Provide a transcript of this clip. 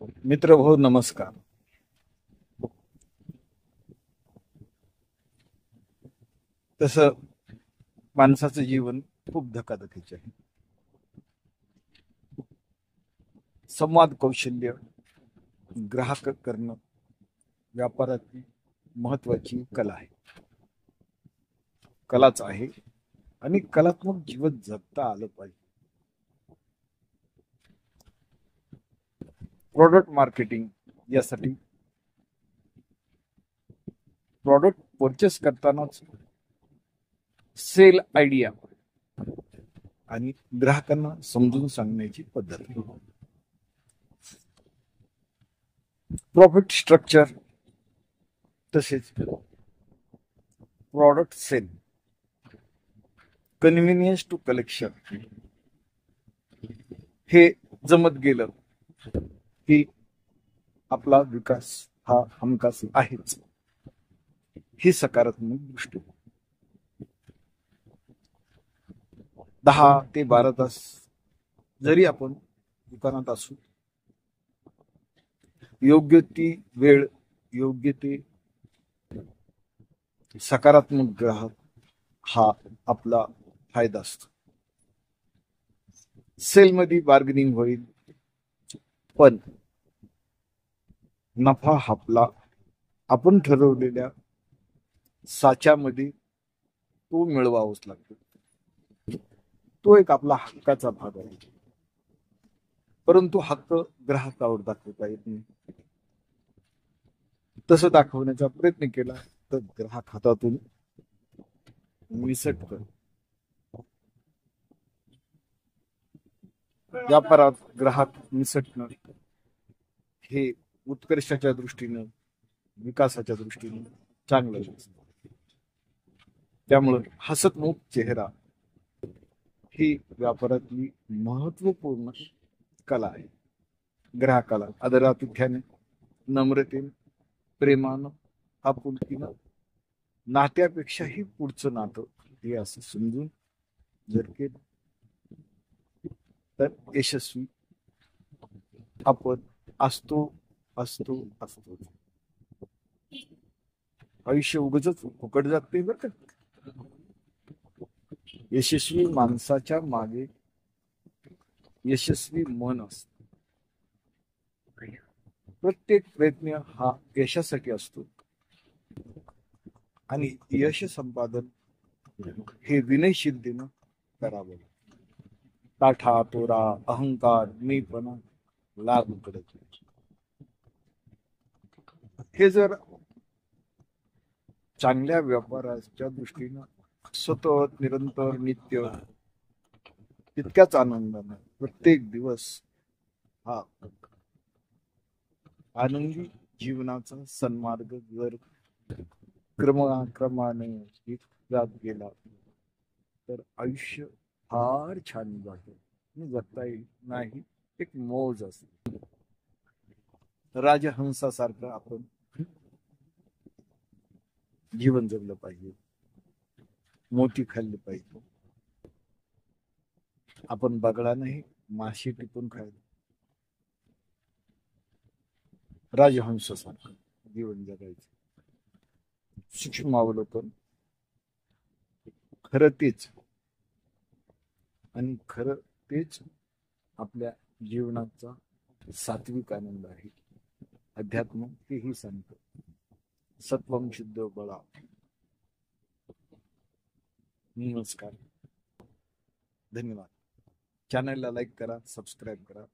मित्र हो नमस्कार. तसं माणसाचं जीवन खूप धकाधकीचे आहे. संवाद कौशल्य ग्राहक करणं व्यापाराची महत्वाची कला आहे. कलाच आहे आणि कलात्मक जीवन जगता आलं पाहिजे. प्रोडक्ट मार्केटिंग यासाठी प्रोडक्ट परचेस करतानाच सेल आयडिया आणि ग्राहकांना समजून सांगण्याची पद्धत. प्रॉफिट स्ट्रक्चर तसेच product sale convenience to collection हे जमत गेलं की आपला विकास हा हमखास आहेच. ही सकारात्मक दृष्टी. 10 ते 12 तास जरी आपण दुकानात असू, योग्य ती वेळ, योग्य ते सकारात्मक ग्राहक हा आपला फायदा असतो. सेलमध्ये बार्गेनिंग होईल, पण नफा आपला आपण ठरवलेल्या साच्यामध्ये तो मिळवावाच लागतो. तो एक आपला हक्काचा भाग आहे. परंतु हक्क ग्राहकावर दाखवता येत नाही. तसं दाखवण्याचा प्रयत्न केला तर ग्राहक हातातून निसटतो. व्यापारात ग्राहक निसटणं हे उत्कर्षाच्या दृष्टीनं, विकासाच्या दृष्टीनं चांगलं असतं. त्यामुळे हसतमुख चेहरा ही व्यापारातली महत्वपूर्ण कला आहे. ग्राहकाला आदरातिथ्याने, नम्रतेने, प्रेमानं, आपुलकीनं, नात्यापेक्षाही पुढचं नातं हे असं समजून जर केलं तर यशस्वी आपण असतो. आयुष्य उगाचच फुकट जात नाही बरं का. यशस्वी माणसाच्या मागे यशस्वी मन असत. प्रत्येक प्रयत्न हा यशासाठी असतो आणि यश संपादन हे विनयशीलतेनं करावं. ताठा तोरा अहंकार मीपणा लागू करत हे जर चांगल्या व्यापाराच्या दृष्टीनं सतत निरंतर नित्य तितक्याच आनंदानं प्रत्येक दिवस हा आनंदी जीवनाचा सन्मार्ग जर क्रमाने जात गेला तर आयुष्य फार छान जातं. जगता येईल नाही, एक मौज असते. राजहंसासारखं आपण जीवन जगलं पाहिजे. मोती खाल्ली पाहिजे. आपण बगळा नाही, माशी टिपून खायला. राजहंसासारखं जीवन जगायचं. सूक्ष्म अवलोकन, खरं तेच आणि खरं तेच आपल्या जीवनाचा सात्विक आनंद आहे. अध्यात्म हेही सांगतं. सत्वम शुद्ध बळा. नमस्कार, धन्यवाद. चॅनलला लाईक करा, सबस्क्राईब करा.